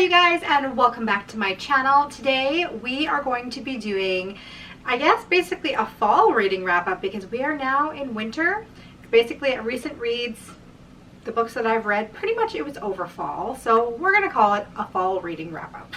you guys, and welcome back to my channel. Today we are going to be doing, I guess, basically a fall reading wrap up because we are now in winter. Basically at recent reads, the books that I've read, pretty much it was over fall, so we're gonna call it a fall reading wrap up.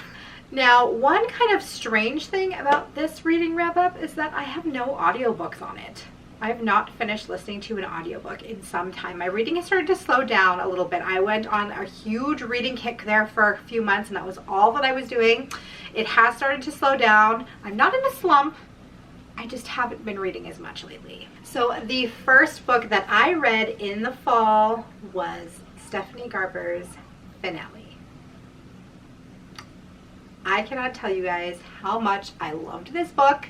Now, one kind of strange thing about this reading wrap up is that I have no audiobooks on it. I have not finished listening to an audiobook in some time. My reading has started to slow down a little bit. I went on a huge reading kick there for a few months and that was all that I was doing. It has started to slow down. I'm not in a slump. I just haven't been reading as much lately. So the first book that I read in the fall was Stephanie Garber's Fanelli. I cannot tell you guys how much I loved this book.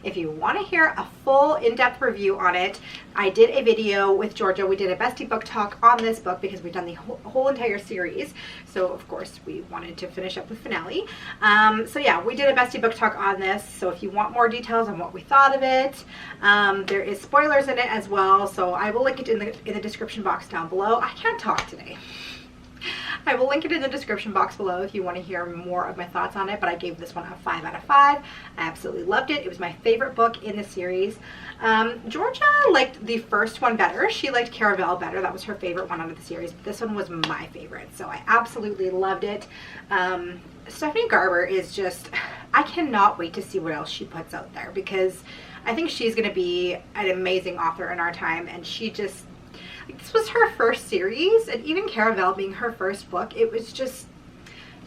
If you want to hear a full in-depth review on it, I did a video with Georgia. We did a bestie book talk on this book because we've done the whole entire series. So of course we wanted to finish up with Fanelli. So yeah, we did a bestie book talk on this. So if you want more details on what we thought of it, there is spoilers in it as well. So I will link it in the description box down below. I can't talk today. I will link it in the description box below if you want to hear more of my thoughts on it, but I gave this one a 5 out of 5. I absolutely loved it. It was my favorite book in the series. Georgia liked the first one better. She liked Caravel better. That was her favorite one out of the series, but this one was my favorite, so I absolutely loved it. Stephanie Garber is just, I cannot wait to see what else she puts out there because I think she's going to be an amazing author in our time, and she just, this was her first series, and even Caravel being her first book, it was just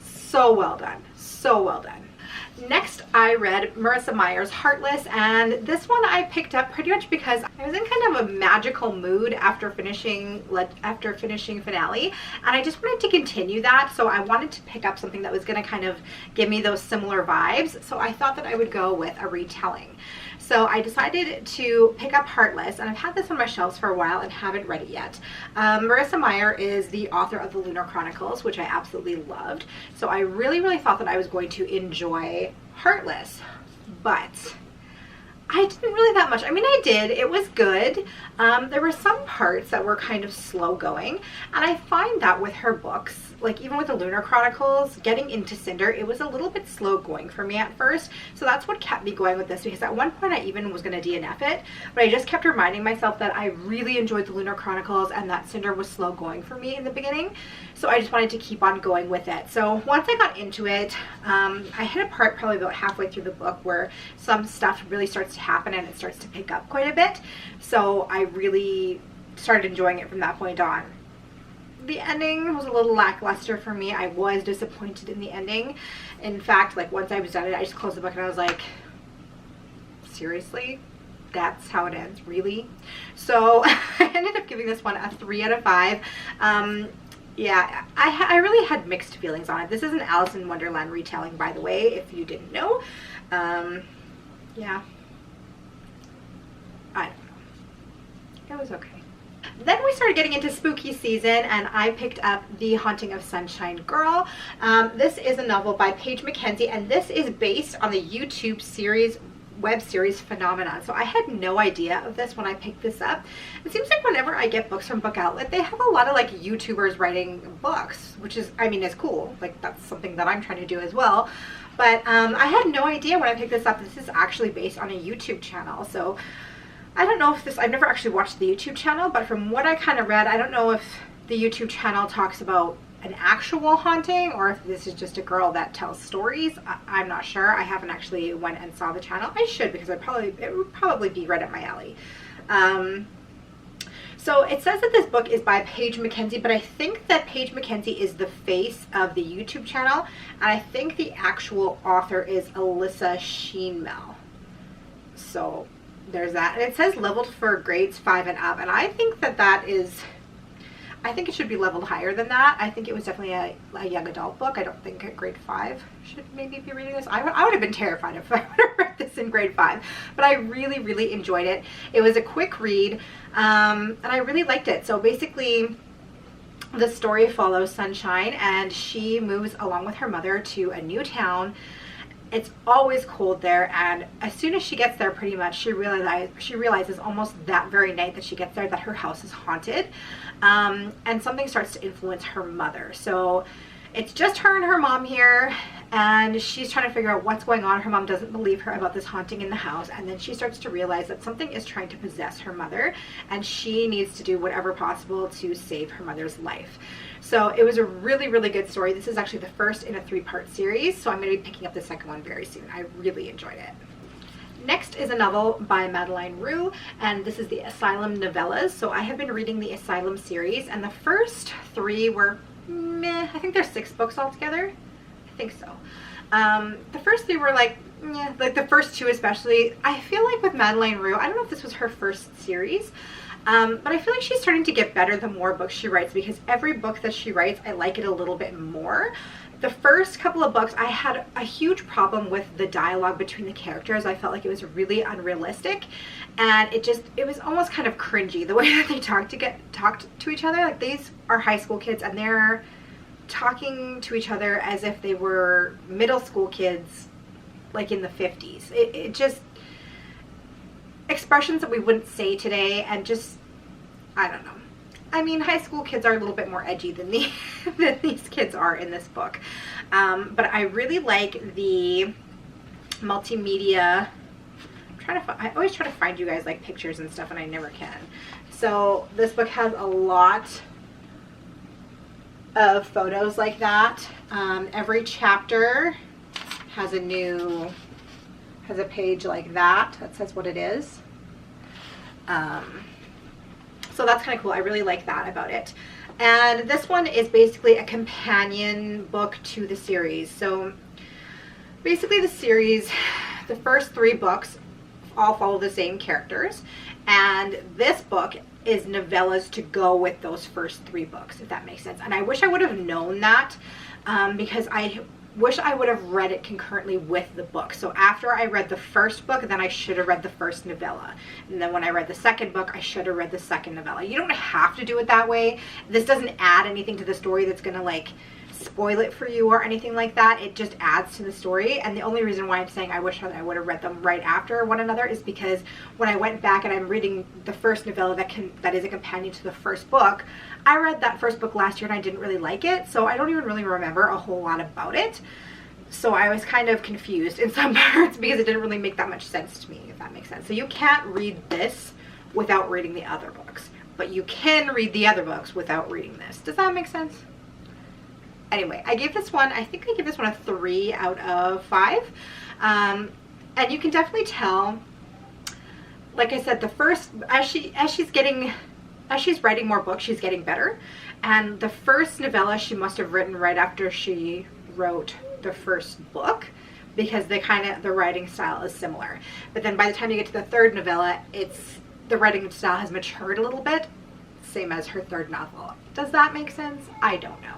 so well done. So well done. Next, I read Marissa Meyer's Heartless, and this one I picked up pretty much because I was in kind of a magical mood after finishing Fanelli, and I just wanted to continue that, so I wanted to pick up something that was going to kind of give me those similar vibes, so I thought that I would go with a retelling. So I decided to pick up Heartless, and I've had this on my shelves for a while and haven't read it yet. Marissa Meyer is the author of the Lunar Chronicles, which I absolutely loved. So I really thought that I was going to enjoy Heartless, but I didn't really that much. I mean, I did. It was good. There were some parts that were kind of slow going, and I find that with her books, like even with the Lunar Chronicles, getting into Cinder, it was a little bit slow going for me at first. So that's what kept me going with this, because at one point I even was going to DNF it, but I just kept reminding myself that I really enjoyed the Lunar Chronicles and that Cinder was slow going for me in the beginning. So I just wanted to keep on going with it. So once I got into it, I hit a part probably about halfway through the book where some stuff really starts to happen and it starts to pick up quite a bit. So I really started enjoying it from that point on. The ending was a little lackluster for me. I was disappointed in the ending. In fact, like once I was done it, I just closed the book and I was like, seriously? That's how it ends, really? So I ended up giving this one a 3 out of 5. Yeah, I really had mixed feelings on it. This is an Alice in Wonderland retelling, by the way, if you didn't know. Yeah. I don't know. It was okay. Then we started getting into spooky season, and I picked up The Haunting of Sunshine Girl. This is a novel by Paige McKenzie, and this is based on the YouTube series, web series Phenomenon. So I had no idea of this when I picked this up. It seems like whenever I get books from Book Outlet, they have a lot of like YouTubers writing books, which is, I mean, is cool. Like that's something that I'm trying to do as well. But I had no idea when I picked this up, this is actually based on a YouTube channel. So I don't know if this, I've never actually watched the YouTube channel, but from what I kind of read, I don't know if the YouTube channel talks about an actual haunting or if this is just a girl that tells stories. I'm not sure. I haven't actually went and saw the channel. I should, because it would probably be right up my alley. So it says that this book is by Paige McKenzie, but I think that Paige McKenzie is the face of the YouTube channel, and I think the actual author is Alyssa Sheenmel. So there's that. And it says leveled for grades 5 and up, and I think that that is, I think it should be leveled higher than that. I think it was definitely a young adult book. I don't think a grade 5 should maybe be reading this. I would have been terrified if I would have read this in grade 5, but I really enjoyed it. It was a quick read, and I really liked it. So basically the story follows Sunshine, and she moves along with her mother to a new town. It's always cold there, and as soon as she gets there, pretty much she realizes almost that very night that she gets there that her house is haunted, and something starts to influence her mother. So It's just her and her mom here, and she's trying to figure out what's going on. Her mom doesn't believe her about this haunting in the house, and then she starts to realize that something is trying to possess her mother, and she needs to do whatever possible to save her mother's life. So it was a really, really good story. This is actually the first in a 3-part series, so I'm going to be picking up the second one very soon. I really enjoyed it. Next is a novel by Madeleine Roux, and this is the Asylum Novellas. So I have been reading the Asylum series, and the first 3 were meh. I think there's 6 books altogether. I think so. The first 3 were like the first 2 especially. I feel like with Madeleine Roux, I don't know if this was her first series, but I feel like she's starting to get better the more books she writes, because every book that she writes, I like it a little bit more. The first couple of books, I had a huge problem with the dialogue between the characters. I felt like it was really unrealistic, and it was almost kind of cringy the way that they talked to each other. Like, these are high school kids, and they're talking to each other as if they were middle school kids, like in the 50s. It just, expressions that we wouldn't say today, and just, I don't know. I mean, high school kids are a little bit more edgy than these kids are in this book. But I really like the multimedia. I always try to find you guys like pictures and stuff, and I never can. So this book has a lot of photos like that. Every chapter has a page like that says what it is. So that's kind of cool. I really like that about it. And this one is basically a companion book to the series. So basically the series, the first 3 books all follow the same characters, and this book is novellas to go with those first 3 books, if that makes sense. And I wish I would have known that, because I wish I would have read it concurrently with the book. So after I read the first book, then I should have read the first novella. And then when I read the second book, I should have read the second novella. You don't have to do it that way. This doesn't add anything to the story that's going to like spoil it for you or anything like that. It just adds to the story. And the only reason why I'm saying I wish I would have read them right after one another is because when I went back and I'm reading the first novella that is a companion to the first book, I read that first book last year and I didn't really like it, so I don't even really remember a whole lot about it. So I was kind of confused in some parts because it didn't really make that much sense to me, if that makes sense. So you can't read this without reading the other books, but you can read the other books without reading this. Does that make sense? Anyway, I gave this one, I think I give this one a 3 out of 5. And you can definitely tell, like I said, the first, as she's writing more books, she's getting better. And the first novella she must have written right after she wrote the first book, because the writing style is similar. But then by the time you get to the third novella, the writing style has matured a little bit, same as her third novel. Does that make sense? I don't know.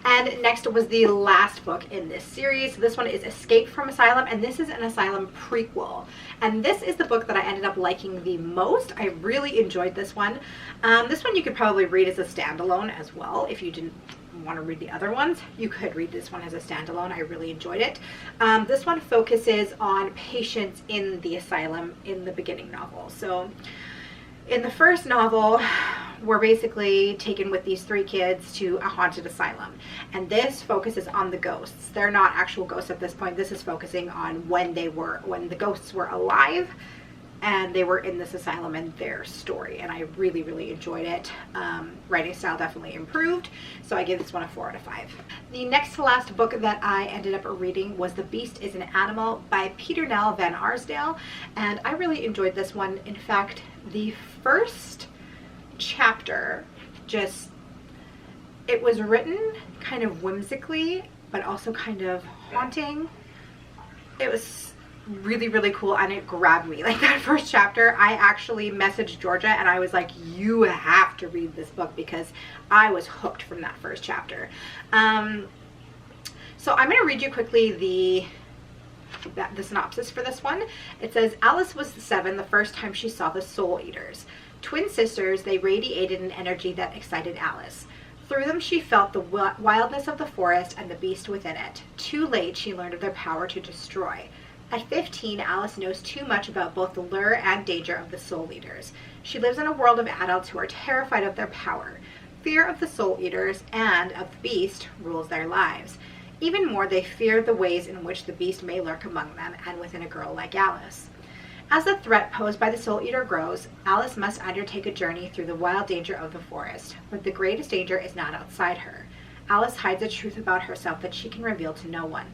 And next was the last book in this series. This one is Escape from Asylum, and this is an Asylum prequel. And this is the book that I ended up liking the most. I really enjoyed this one. This one you could probably read as a standalone as well. If you didn't want to read the other ones, you could read this one as a standalone. I really enjoyed it. This one focuses on patients in the asylum in the beginning novel. So in the first novel, we're basically taken with these 3 kids to a haunted asylum, and this focuses on the ghosts. They're not actual ghosts at this point. This is focusing on when the ghosts were alive and they were in this asylum and their story, and I really, really enjoyed it. Writing style definitely improved, so I give this one a 4 out of 5. The next to last book that I ended up reading was The Beast is an Animal by Peter Nell Van Arsdale, and I really enjoyed this one. In fact, the first chapter, it was written kind of whimsically, but also kind of haunting. It was really, really cool, and it grabbed me. Like, that first chapter, I actually messaged Georgia and I was like, you have to read this book, because I was hooked from that first chapter. So I'm going to read you quickly the synopsis for this one. It says, Alice was 7 the first time she saw the Soul Eaters. Twin sisters, they radiated an energy that excited Alice. Through them she felt the wildness of the forest and the beast within it. Too late she learned of their power to destroy. At 15, Alice knows too much about both the lure and danger of the Soul Eaters. She lives in a world of adults who are terrified of their power. Fear of the Soul Eaters and of the Beast rules their lives. Even more, they fear the ways in which the Beast may lurk among them and within a girl like Alice. As the threat posed by the Soul Eater grows, Alice must undertake a journey through the wild danger of the forest, but the greatest danger is not outside her. Alice hides a truth about herself that she can reveal to no one.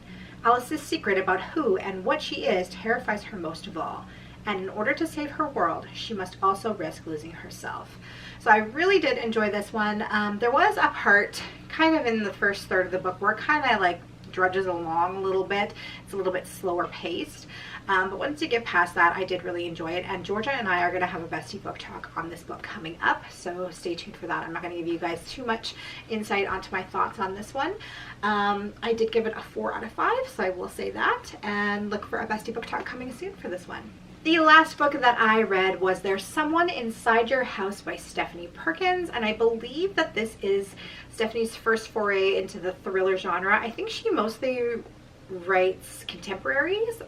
Alice's secret about who and what she is terrifies her most of all, and in order to save her world, she must also risk losing herself. So I really did enjoy this one. There was a part kind of in the first third of the book where it kind of like drudges along a little bit. It's a little bit slower paced. But once you get past that, I did really enjoy it. And Georgia and I are going to have a bestie book talk on this book coming up. So stay tuned for that. I'm not going to give you guys too much insight onto my thoughts on this one. I did give it a 4 out of 5, so I will say that. And look for a bestie book talk coming soon for this one. The last book that I read was There's Someone Inside Your House by Stephanie Perkins, and I believe that this is Stephanie's first foray into the thriller genre. I think she mostly writes contemporaries,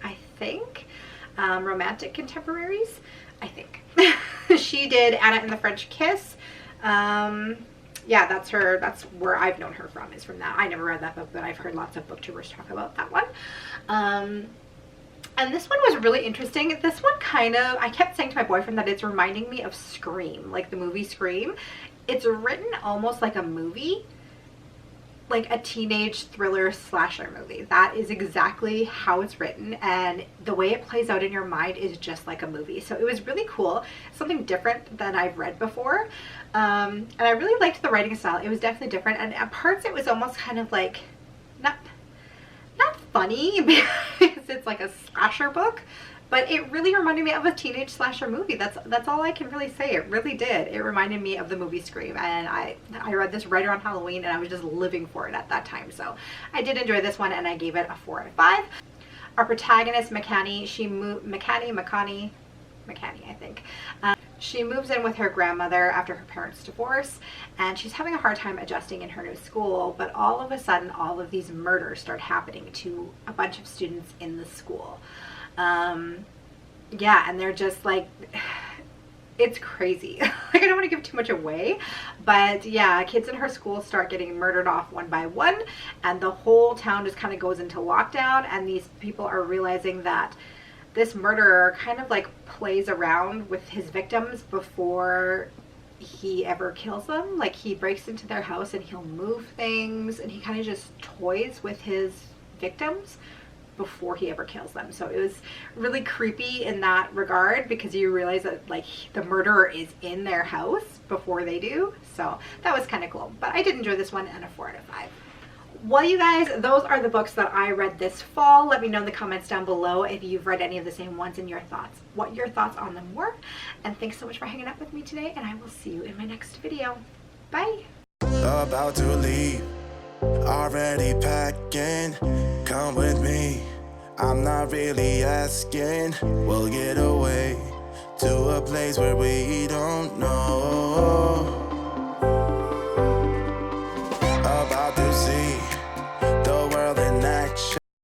romantic contemporaries, I think. She did Anna and the French Kiss. Yeah, that's where I've known her from, is from that. I never read that book, but I've heard lots of booktubers talk about that one. And this one was really interesting. This one I kept saying to my boyfriend that it's reminding me of Scream, like the movie Scream. It's written almost like a movie, like a teenage thriller slasher movie. That is exactly how it's written, and the way it plays out in your mind is just like a movie. So it was really cool, something different than I've read before. And I really liked the writing style. It was definitely different, and at parts it was almost kind of like not funny because it's like a slasher book, but it really reminded me of a teenage slasher movie. That's all I can really say. It really did. It reminded me of the movie Scream, and I read this right around Halloween, and I was just living for it at that time. So I did enjoy this one, and I gave it a 4 out of 5. Our protagonist, McCanny, I think. She moves in with her grandmother after her parents' divorce, and she's having a hard time adjusting in her new school, but all of a sudden all of these murders start happening to a bunch of students in the school. Yeah, and they're just like, it's crazy. Like, I don't want to give too much away, but yeah, kids in her school start getting murdered off one by one, and the whole town just kind of goes into lockdown, and these people are realizing that this murderer kind of like plays around with his victims before he ever kills them. Like, he breaks into their house and he'll move things, and he kind of just toys with his victims before he ever kills them. So it was really creepy in that regard, because you realize that like the murderer is in their house before they do. So that was kind of cool. But I did enjoy this one, and a 4 out of 5. Well, you guys, those are the books that I read this fall. Let me know in the comments down below if you've read any of the same ones and what your thoughts on them were. And thanks so much for hanging out with me today, and I will see you in my next video. Bye. About to leave, already packing. Come with me, I'm not really asking. We'll get away to a place where we don't know.